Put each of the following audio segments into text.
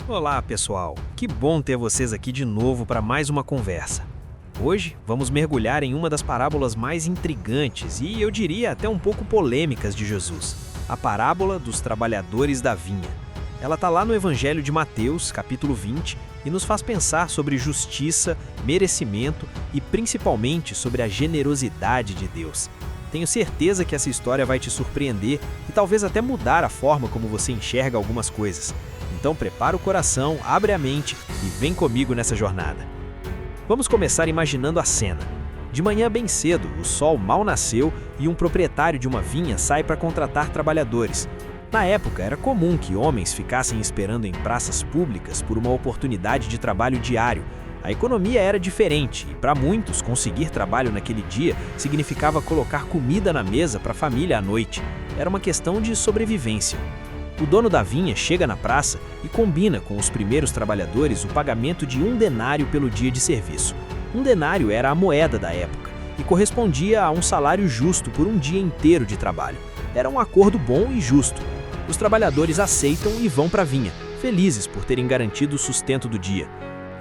Olá, pessoal! Que bom ter vocês aqui de novo para mais uma conversa. Hoje vamos mergulhar em uma das parábolas mais intrigantes e, eu diria, até um pouco polêmicas de Jesus, a parábola dos trabalhadores da vinha. Ela está lá no Evangelho de Mateus, capítulo 20, e nos faz pensar sobre justiça, merecimento e principalmente sobre a generosidade de Deus. Tenho certeza que essa história vai te surpreender e talvez até mudar a forma como você enxerga algumas coisas. Então prepara o coração, abre a mente e vem comigo nessa jornada. Vamos começar imaginando a cena. De manhã bem cedo, o sol mal nasceu e um proprietário de uma vinha sai para contratar trabalhadores. Na época, era comum que homens ficassem esperando em praças públicas por uma oportunidade de trabalho diário. A economia era diferente e, para muitos, conseguir trabalho naquele dia significava colocar comida na mesa para a família à noite. Era uma questão de sobrevivência. O dono da vinha chega na praça e combina com os primeiros trabalhadores o pagamento de 1 denário pelo dia de serviço. 1 denário era a moeda da época e correspondia a um salário justo por um dia inteiro de trabalho. Era um acordo bom e justo. Os trabalhadores aceitam e vão para a vinha, felizes por terem garantido o sustento do dia.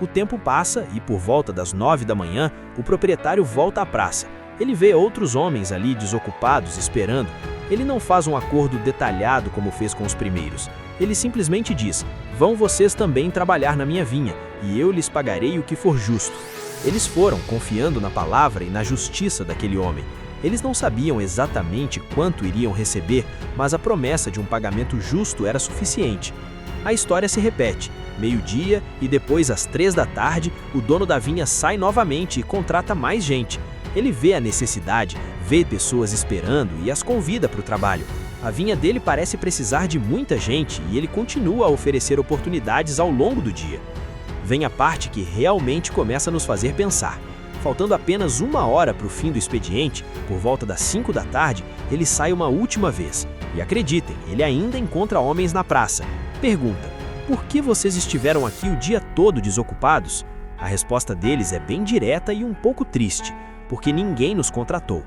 O tempo passa e, por volta das 9 da manhã, o proprietário volta à praça. Ele vê outros homens ali desocupados esperando. Ele não faz um acordo detalhado como fez com os primeiros. Ele simplesmente diz: "Vão vocês também trabalhar na minha vinha, e eu lhes pagarei o que for justo." Eles foram confiando na palavra e na justiça daquele homem. Eles não sabiam exatamente quanto iriam receber, mas a promessa de um pagamento justo era suficiente. A história se repete. Meio-dia e depois às 3 da tarde, o dono da vinha sai novamente e contrata mais gente. Ele vê a necessidade, vê pessoas esperando e as convida para o trabalho. A vinha dele parece precisar de muita gente e ele continua a oferecer oportunidades ao longo do dia. Vem a parte que realmente começa a nos fazer pensar. Faltando apenas 1 hora para o fim do expediente, por volta das 5 da tarde, ele sai uma última vez. E acreditem, ele ainda encontra homens na praça. Pergunta: "Por que vocês estiveram aqui o dia todo desocupados?" A resposta deles é bem direta e um pouco triste, porque ninguém nos contratou.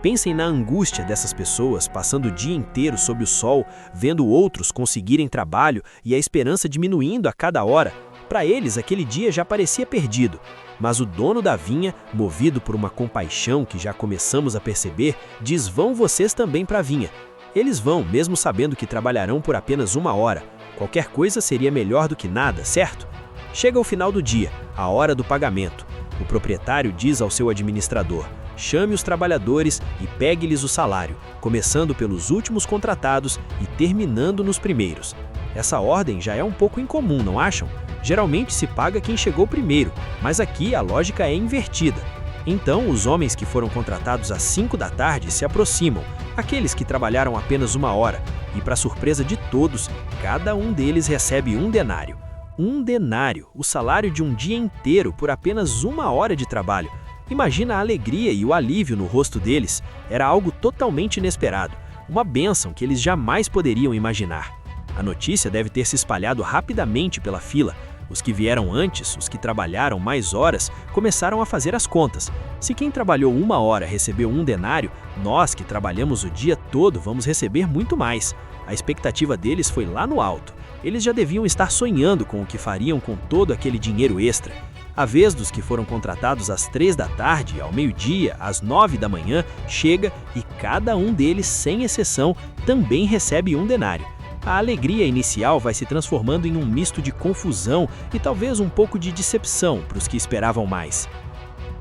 Pensem na angústia dessas pessoas passando o dia inteiro sob o sol, vendo outros conseguirem trabalho e a esperança diminuindo a cada hora. Para eles, aquele dia já parecia perdido. Mas o dono da vinha, movido por uma compaixão que já começamos a perceber, diz: "Vão vocês também para a vinha." Eles vão, mesmo sabendo que trabalharão por apenas 1 hora. Qualquer coisa seria melhor do que nada, certo? Chega o final do dia, a hora do pagamento. O proprietário diz ao seu administrador: "Chame os trabalhadores e pegue-lhes o salário, começando pelos últimos contratados e terminando nos primeiros." Essa ordem já é um pouco incomum, não acham? Geralmente se paga quem chegou primeiro, mas aqui a lógica é invertida. Então, os homens que foram contratados às 5 da tarde se aproximam, aqueles que trabalharam apenas 1 hora, e para surpresa de todos, cada um deles recebe 1 denário. 1 denário, o salário de um dia inteiro por apenas 1 hora de trabalho. Imagina a alegria e o alívio no rosto deles. Era algo totalmente inesperado, uma bênção que eles jamais poderiam imaginar. A notícia deve ter se espalhado rapidamente pela fila. Os que vieram antes, os que trabalharam mais horas, começaram a fazer as contas. Se quem trabalhou 1 hora recebeu 1 denário, nós que trabalhamos o dia todo vamos receber muito mais. A expectativa deles foi lá no alto. Eles já deviam estar sonhando com o que fariam com todo aquele dinheiro extra. A vez dos que foram contratados às 3 da tarde, ao meio-dia, às 9 da manhã, chega e cada um deles, sem exceção, também recebe 1 denário. A alegria inicial vai se transformando em um misto de confusão e talvez um pouco de decepção para os que esperavam mais.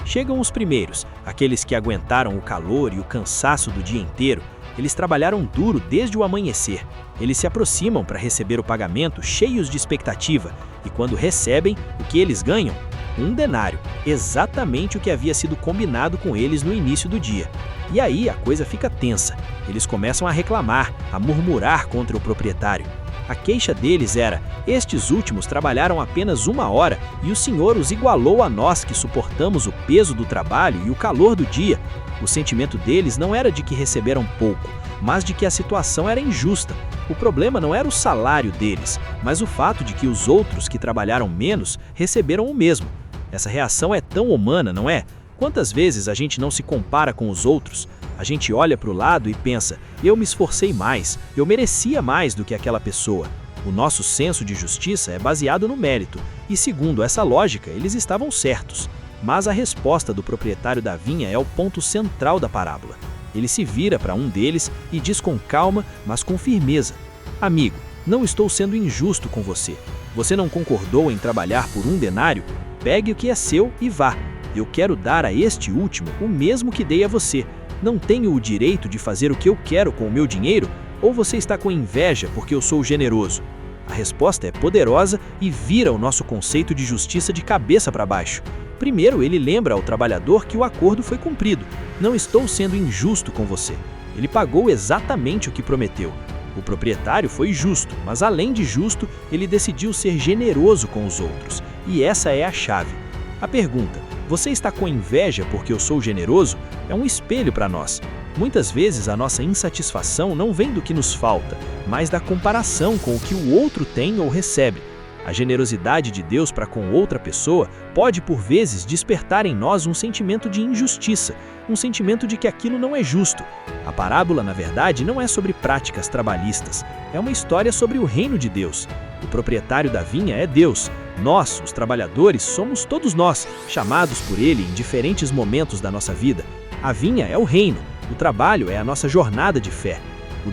Chegam os primeiros, aqueles que aguentaram o calor e o cansaço do dia inteiro. Eles trabalharam duro desde o amanhecer. Eles se aproximam para receber o pagamento cheios de expectativa. E quando recebem, o que eles ganham? 1 denário, exatamente o que havia sido combinado com eles no início do dia. E aí a coisa fica tensa. Eles começam a reclamar, a murmurar contra o proprietário. A queixa deles era: "Estes últimos trabalharam apenas 1 hora e o senhor os igualou a nós que suportamos o peso do trabalho e o calor do dia." O sentimento deles não era de que receberam pouco, mas de que a situação era injusta. O problema não era o salário deles, mas o fato de que os outros que trabalharam menos receberam o mesmo. Essa reação é tão humana, não é? Quantas vezes a gente não se compara com os outros? A gente olha para o lado e pensa: eu me esforcei mais, eu merecia mais do que aquela pessoa. O nosso senso de justiça é baseado no mérito, e segundo essa lógica, eles estavam certos. Mas a resposta do proprietário da vinha é o ponto central da parábola. Ele se vira para um deles e diz com calma, mas com firmeza: amigo, não estou sendo injusto com você. Você não concordou em trabalhar por 1 denário? Pegue o que é seu e vá. Eu quero dar a este último o mesmo que dei a você. Não tenho o direito de fazer o que eu quero com o meu dinheiro? Ou você está com inveja porque eu sou generoso? A resposta é poderosa e vira o nosso conceito de justiça de cabeça para baixo. Primeiro, ele lembra ao trabalhador que o acordo foi cumprido. Não estou sendo injusto com você. Ele pagou exatamente o que prometeu. O proprietário foi justo, mas além de justo, ele decidiu ser generoso com os outros. E essa é a chave. A pergunta: você está com inveja porque eu sou generoso? É um espelho para nós. Muitas vezes a nossa insatisfação não vem do que nos falta, mas da comparação com o que o outro tem ou recebe. A generosidade de Deus para com outra pessoa pode, por vezes, despertar em nós um sentimento de injustiça, um sentimento de que aquilo não é justo. A parábola, na verdade, não é sobre práticas trabalhistas, é uma história sobre o reino de Deus. O proprietário da vinha é Deus. Nós, os trabalhadores, somos todos nós, chamados por Ele em diferentes momentos da nossa vida. A vinha é o reino, o trabalho é a nossa jornada de fé. O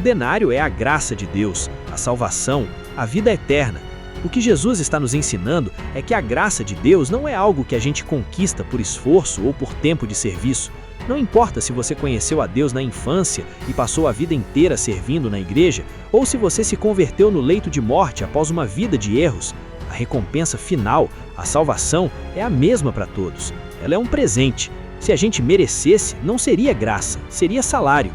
denário é a graça de Deus, a salvação, a vida eterna. O que Jesus está nos ensinando é que a graça de Deus não é algo que a gente conquista por esforço ou por tempo de serviço. Não importa se você conheceu a Deus na infância e passou a vida inteira servindo na igreja, ou se você se converteu no leito de morte após uma vida de erros. A recompensa final, a salvação, é a mesma para todos. Ela é um presente. Se a gente merecesse, não seria graça, seria salário.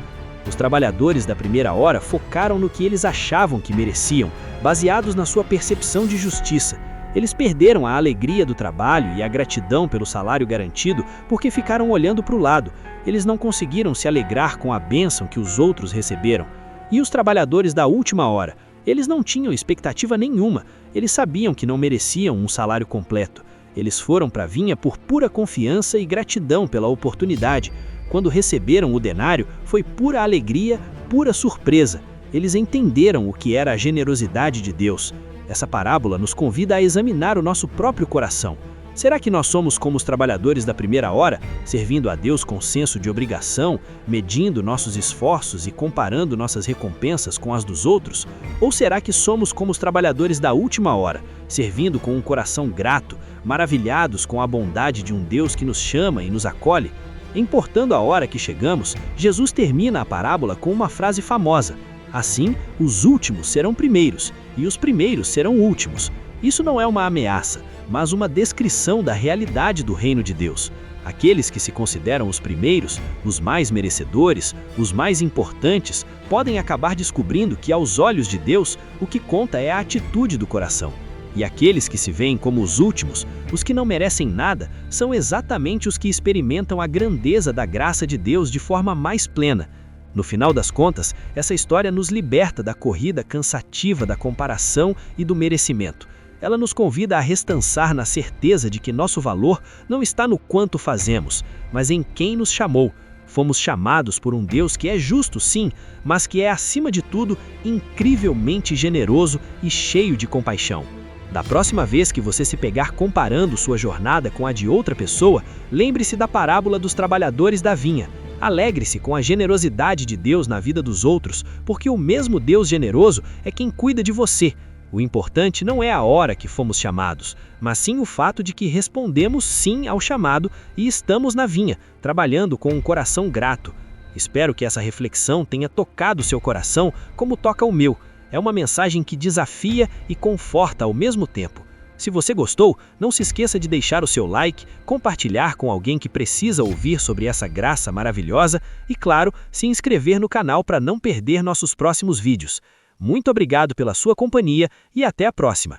Os trabalhadores da primeira hora focaram no que eles achavam que mereciam, baseados na sua percepção de justiça. Eles perderam a alegria do trabalho e a gratidão pelo salário garantido porque ficaram olhando para o lado. Eles não conseguiram se alegrar com a bênção que os outros receberam. E os trabalhadores da última hora? Eles não tinham expectativa nenhuma. Eles sabiam que não mereciam um salário completo. Eles foram para a vinha por pura confiança e gratidão pela oportunidade. Quando receberam o denário, foi pura alegria, pura surpresa. Eles entenderam o que era a generosidade de Deus. Essa parábola nos convida a examinar o nosso próprio coração. Será que nós somos como os trabalhadores da primeira hora, servindo a Deus com senso de obrigação, medindo nossos esforços e comparando nossas recompensas com as dos outros? Ou será que somos como os trabalhadores da última hora, servindo com um coração grato, maravilhados com a bondade de um Deus que nos chama e nos acolhe? Importando a hora que chegamos, Jesus termina a parábola com uma frase famosa: assim, os últimos serão primeiros, e os primeiros serão últimos. Isso não é uma ameaça, mas uma descrição da realidade do reino de Deus. Aqueles que se consideram os primeiros, os mais merecedores, os mais importantes, podem acabar descobrindo que, aos olhos de Deus, o que conta é a atitude do coração. E aqueles que se veem como os últimos, os que não merecem nada, são exatamente os que experimentam a grandeza da graça de Deus de forma mais plena. No final das contas, essa história nos liberta da corrida cansativa da comparação e do merecimento. Ela nos convida a restansar na certeza de que nosso valor não está no quanto fazemos, mas em quem nos chamou. Fomos chamados por um Deus que é justo, sim, mas que é, acima de tudo, incrivelmente generoso e cheio de compaixão. Da próxima vez que você se pegar comparando sua jornada com a de outra pessoa, lembre-se da parábola dos trabalhadores da vinha. Alegre-se com a generosidade de Deus na vida dos outros, porque o mesmo Deus generoso é quem cuida de você. O importante não é a hora que fomos chamados, mas sim o fato de que respondemos sim ao chamado e estamos na vinha, trabalhando com um coração grato. Espero que essa reflexão tenha tocado seu coração como toca o meu. É uma mensagem que desafia e conforta ao mesmo tempo. Se você gostou, não se esqueça de deixar o seu like, compartilhar com alguém que precisa ouvir sobre essa graça maravilhosa e, claro, se inscrever no canal para não perder nossos próximos vídeos. Muito obrigado pela sua companhia e até a próxima!